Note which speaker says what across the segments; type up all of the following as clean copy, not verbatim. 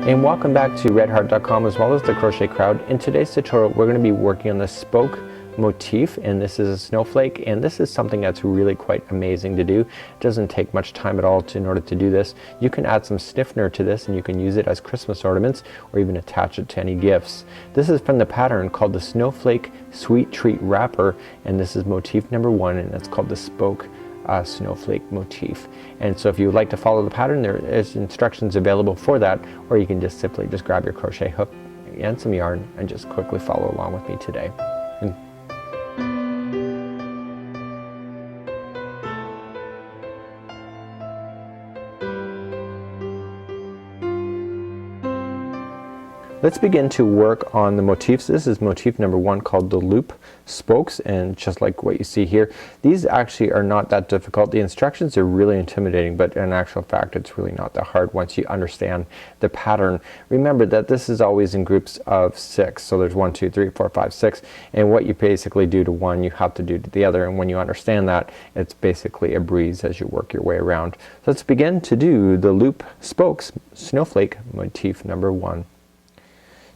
Speaker 1: And welcome back to redheart.com as well as the Crochet Crowd. In today's tutorial we're going to be working on the spoke motif, and this is a snowflake, and this is something that's really quite amazing to do. It doesn't take much time at all in order to do this. You can add some stiffener to this and you can use it as Christmas ornaments or even attach it to any gifts. This is from the pattern called the Snowflake Sweet Treat Wrapper, and this is motif number 1, and it's called the spoke snowflake motif. And so if you would like to follow the pattern, there is instructions available for that, or you can just simply grab your crochet hook and some yarn and just quickly follow along with me today. Let's begin to work on the motifs. This is motif number 1 called the loop spokes, and just like what you see here, these actually are not that difficult. The instructions are really intimidating, but in actual fact it's really not that hard once you understand the pattern. Remember that this is always in groups of 6, so there's 1, 2, 3, 4, 5, 6, and what you basically do to one you have to do to the other, and when you understand that, it's basically a breeze as you work your way around. So let's begin to do the loop spokes snowflake motif number 1.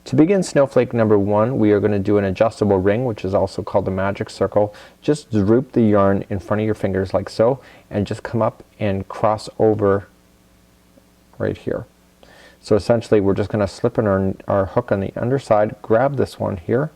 Speaker 1: To begin snowflake number 1, we are going to do an adjustable ring, which is also called the magic circle. Just droop the yarn in front of your fingers like so, and just come up and cross over right here. So essentially we're just going to slip in our hook on the underside, grab this one here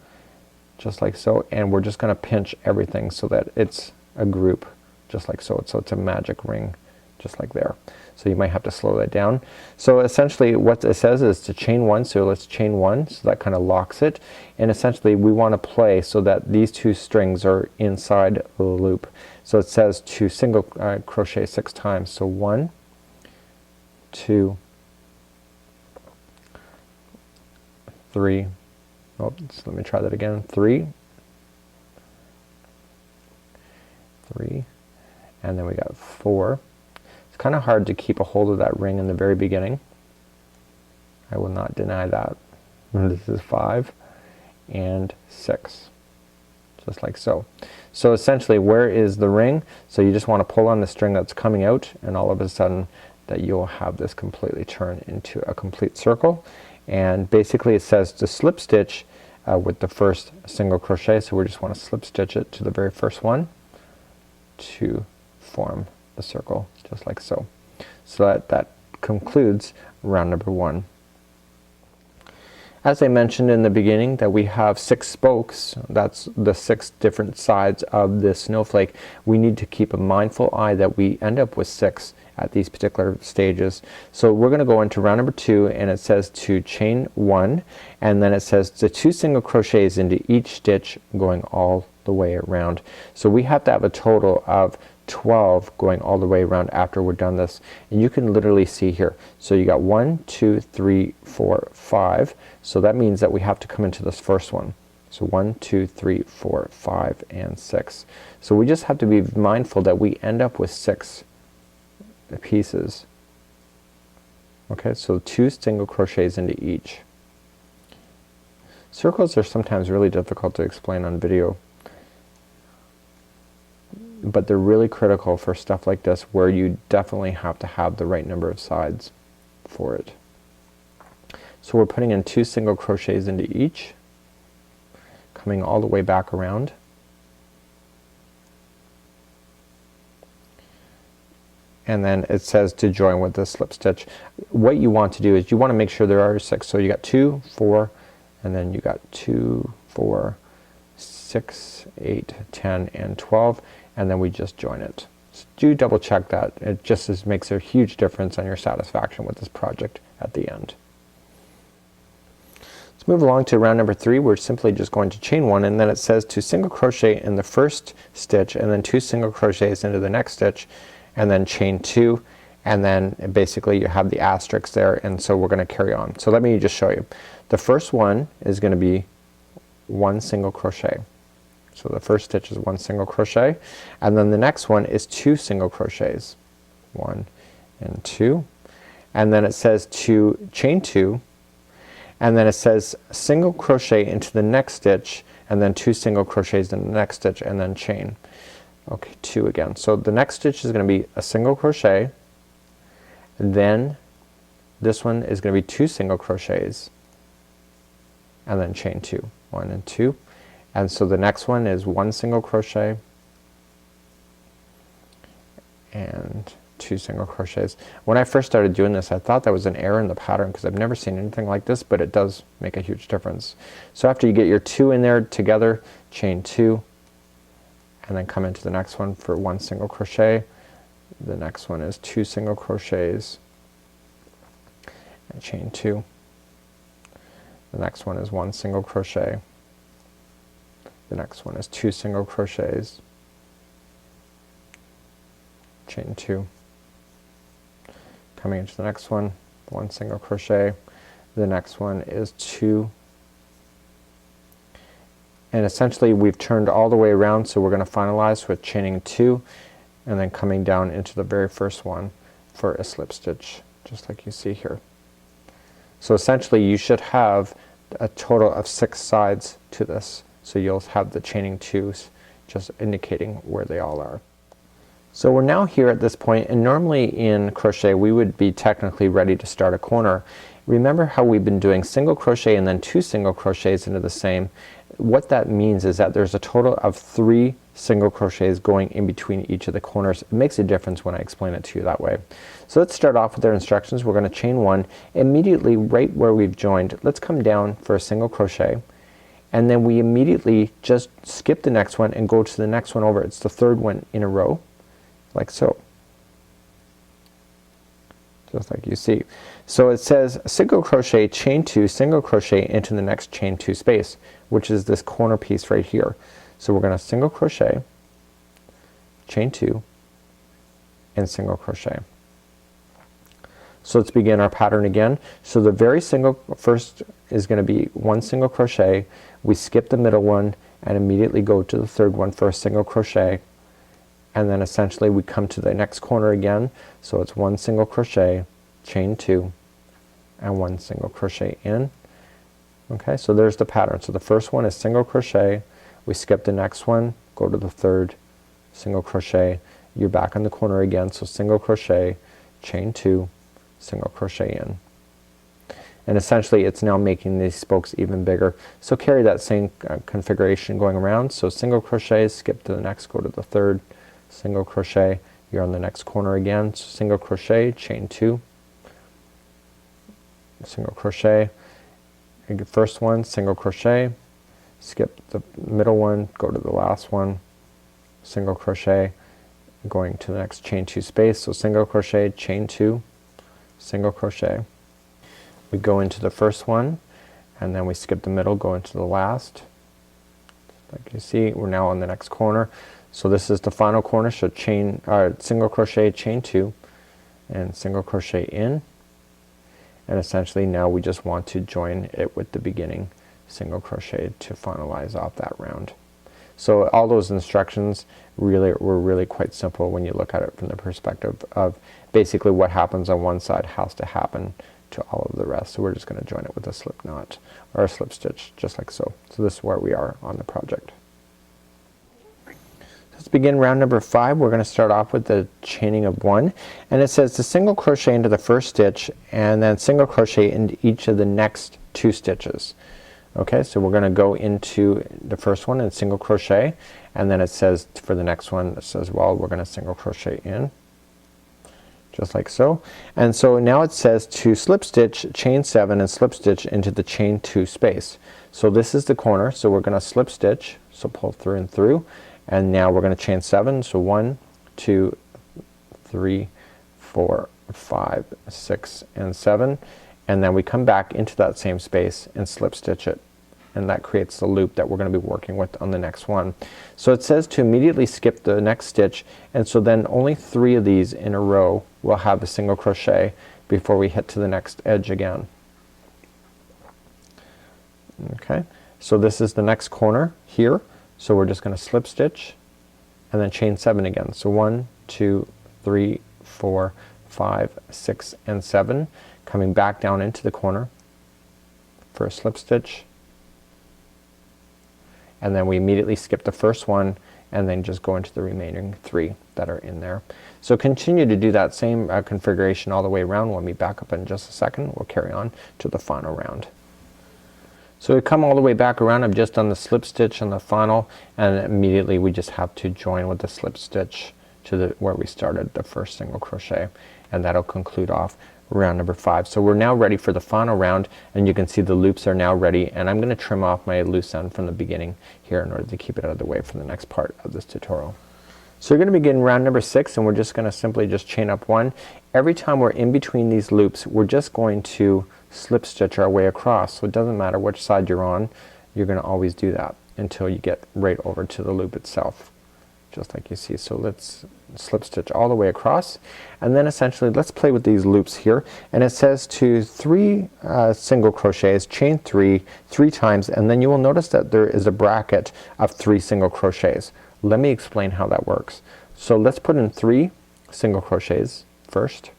Speaker 1: just like so, and we're just going to pinch everything so that it's a group just like so. So it's a magic ring just like there. So you might have to slow that down. So essentially what it says is to chain 1, so let's chain 1, so that kind of locks it, and essentially we want to play so that these 2 strings are inside the loop. So it says to single crochet 6 times. So 1, 2, 3, so let me try that again, 3, 3, and then we got 4. Kind of hard to keep a hold of that ring in the very beginning. I will not deny that. This is 5 and 6 just like so. So essentially where is the ring? So you just want to pull on the string that's coming out, and all of a sudden that you'll have this completely turn into a complete circle. And basically it says to slip stitch with the first single crochet, so we just want to slip stitch it to the very first one to form the circle just like so. So that concludes round number 1. As I mentioned in the beginning that we have 6 spokes, that's the 6 different sides of this snowflake. We need to keep a mindful eye that we end up with 6 at these particular stages. So we're gonna go into round number 2, and it says to chain 1, and then it says the 2 single crochets into each stitch going all the way around. So we have to have a total of 12 going all the way around after we're done this, and you can literally see here. So you got 1, 2, 3, 4, 5. So that means that we have to come into this first one. So 1, 2, 3, 4, 5, and 6. So we just have to be mindful that we end up with 6 pieces. Okay, so 2 single crochets into each. Circles are sometimes really difficult to explain on video, but they're really critical for stuff like this where you definitely have to have the right number of sides for it. So we're putting in 2 single crochets into each, coming all the way back around, and then it says to join with the slip stitch. What you want to do is you want to make sure there are 6. So you got 2, 4, and then you got 2, 4, 6, 8, 10, and 12, and then we just join it. So do double check that. It just makes a huge difference on your satisfaction with this project at the end. Let's move along to round number 3. We're simply just going to chain 1, and then it says to single crochet in the first stitch, and then 2 single crochets into the next stitch, and then chain 2, and then basically you have the asterisk there, and so we're going to carry on. So let me just show you. The first one is going to be 1 single crochet. So the first stitch is 1 single crochet, and then the next one is 2 single crochets, 1 and 2, and then it says to chain 2, and then it says single crochet into the next stitch, and then 2 single crochets in the next stitch, and then chain. Okay, 2 again. So the next stitch is going to be a single crochet, then this one is going to be 2 single crochets and then chain 2, 1 and 2, and so the next one is 1 single crochet and 2 single crochets. When I first started doing this, I thought that was an error in the pattern because I've never seen anything like this, but it does make a huge difference. So after you get your 2 in there together, chain 2 and then come into the next one for 1 single crochet. The next one is 2 single crochets and chain 2. The next one is 1 single crochet. The next one is 2 single crochets, chain 2. Coming into the next one, 1 single crochet. The next one is 2, and essentially we've turned all the way around, so we're going to finalize with chaining 2 and then coming down into the very first one for a slip stitch, just like you see here. So essentially you should have a total of 6 sides to this, so you'll have the chaining 2s just indicating where they all are. So we're now here at this point, and normally in crochet we would be technically ready to start a corner. Remember how we've been doing single crochet and then 2 single crochets into the same? What that means is that there's a total of 3 single crochets going in between each of the corners. It makes a difference when I explain it to you that way. So let's start off with our instructions. We're going to chain 1 immediately right where we've joined. Let's come down for a single crochet, and then we immediately just skip the next one and go to the next one over. It's the 3rd one in a row, like so, just like you see. So it says single crochet, chain 2, single crochet into the next chain 2 space, which is this corner piece right here. So we're gonna single crochet, chain 2 and single crochet. So let's begin our pattern again. So the very first is going to be 1 single crochet. We skip the middle one and immediately go to the 3rd one for a single crochet, and then essentially we come to the next corner again. So it's 1 single crochet, chain 2 and 1 single crochet in. Okay, so there's the pattern. So the first one is single crochet, we skip the next one, go to the 3rd, single crochet, you're back in the corner again, so single crochet, chain 2, single crochet in. And essentially it's now making these spokes even bigger. So carry that same configuration going around. So single crochet, skip to the next, go to the 3rd, single crochet, you're on the next corner again, so single crochet, chain 2, single crochet, first one, single crochet, skip the middle one, go to the last one, single crochet, going to the next chain 2 space, so single crochet, chain 2, single crochet. We go into the first one and then we skip the middle, go into the last. Like you see, we're now on the next corner. So this is the final corner, so chain single crochet, chain 2 and single crochet in, and essentially now we just want to join it with the beginning single crochet to finalize off that round. So all those instructions were really quite simple when you look at it from the perspective of basically what happens on one side has to happen to all of the rest. So we're just going to join it with a slip knot or a slip stitch, just like so. So this is where we are on the project. Let's begin round number 5. We're going to start off with the chaining of 1, and it says to single crochet into the first stitch and then single crochet into each of the next 2 stitches. Okay, so we're going to go into the first one and single crochet, and then it says for the next one, it says, well, we're going to single crochet in, just like so. And so now it says to slip stitch, chain 7 and slip stitch into the chain 2 space. So this is the corner, so we're going to slip stitch, so pull through and through, and now we're going to chain 7. So 1, 2, 3, 4, 5, 6 and 7, and then we come back into that same space and slip stitch it, and that creates the loop that we're going to be working with on the next one. So it says to immediately skip the next stitch, and so then only 3 of these in a row will have a single crochet before we hit to the next edge again. Okay, so this is the next corner here, so we're just going to slip stitch and then chain 7 again. So 1, 2, 3, 4, 5, 6 and 7, coming back down into the corner for a slip stitch, and then we immediately skip the first one, and then just go into the remaining 3 that are in there. So continue to do that same configuration all the way around. We'll be back up in just a second. We'll carry on to the final round. So we come all the way back around. I've just done the slip stitch on the final, and immediately we just have to join with the slip stitch to the where we started the first single crochet, and that'll conclude off round number 5. So we're now ready for the final round, and you can see the loops are now ready, and I'm gonna trim off my loose end from the beginning here in order to keep it out of the way for the next part of this tutorial. So you're gonna begin round number 6, and we're just gonna simply just chain up 1. Every time we're in between these loops, we're just going to slip stitch our way across. So it doesn't matter which side you're on, you're gonna always do that until you get right over to the loop itself, just like you see. So let's slip stitch all the way across, and then essentially let's play with these loops here, and it says to 3 single crochets, chain 3 times, and then you will notice that there is a bracket of 3 single crochets. Let me explain how that works. So let's put in 3 single crochets first,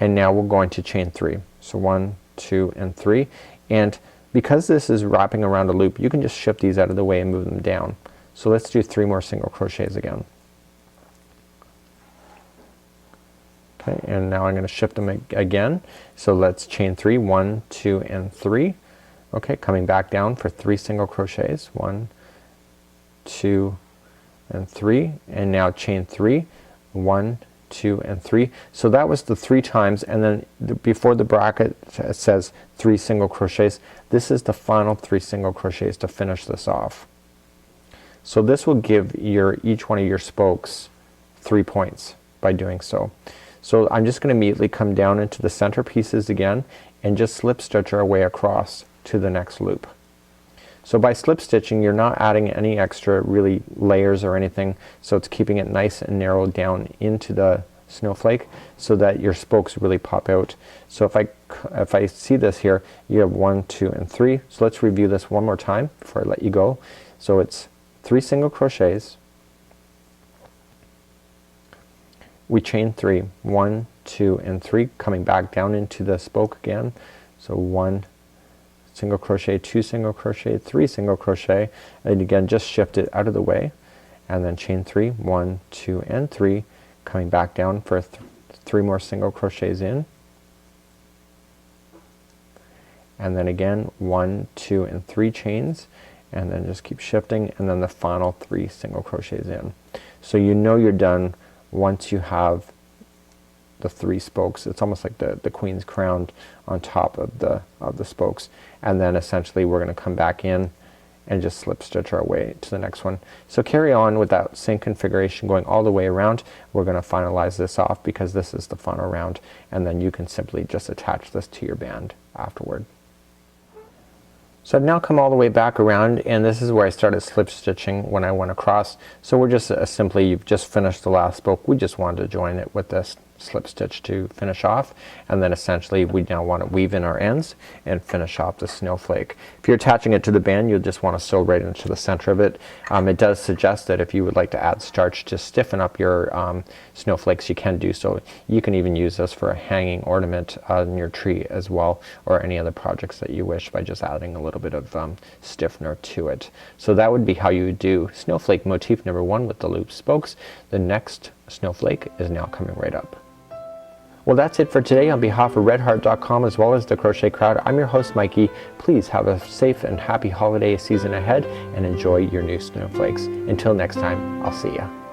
Speaker 1: and now we're going to chain 3. So 1, 2, and 3, and because this is wrapping around a loop, you can just shift these out of the way and move them down. So let's do 3 more single crochets again. Okay, and now I'm gonna shift them again. So let's chain 3, 1, 2, and 3. Okay, coming back down for 3 single crochets, 1, 2, and 3, and now chain 3, 1, 2, and 3. So that was the 3 times, and then before the bracket says 3 single crochets, this is the final 3 single crochets to finish this off. So this will give each one of your spokes 3 points by doing so. So I'm just gonna immediately come down into the center pieces again and just slip stitch our way across to the next loop. So by slip stitching, you're not adding any extra really layers or anything, so it's keeping it nice and narrowed down into the snowflake so that your spokes really pop out. So if I see this here, you have 1, 2, and 3. So let's review this one more time before I let you go. So it's 3 single crochets, we chain 3, 1, 2, and 3, coming back down into the spoke again. So 1 single crochet, 2 single crochet, 3 single crochet, and again just shift it out of the way, and then chain 3, 1, 2, and 3, coming back down for 3 more single crochets in, and then again 1, 2, and 3 chains, and then just keep shifting, and then the final 3 single crochets in. So you know you're done once you have the 3 spokes. It's almost like the queen's crown on top of the spokes, and then essentially we're gonna come back in and just slip stitch our way to the next one. So carry on with that same configuration going all the way around. We're gonna finalize this off because this is the final round, and then you can simply just attach this to your band afterward. So I've now come all the way back around, and this is where I started slip stitching when I went across. So we're just simply, you've just finished the last spoke, we just wanted to join it with this slip stitch to finish off, and then essentially we now want to weave in our ends and finish off the snowflake. If you're attaching it to the band, you'll just want to sew right into the center of it. It does suggest that if you would like to add starch to stiffen up your snowflakes, you can do so. You can even use this for a hanging ornament on your tree as well, or any other projects that you wish, by just adding a little bit of stiffener to it. So that would be how you would do snowflake motif number 1 with the loop spokes. The next snowflake is now coming right up. Well, that's it for today. On behalf of redheart.com as well as the Crochet Crowd, I'm your host Mikey. Please have a safe and happy holiday season ahead and enjoy your new snowflakes. Until next time, I'll see ya.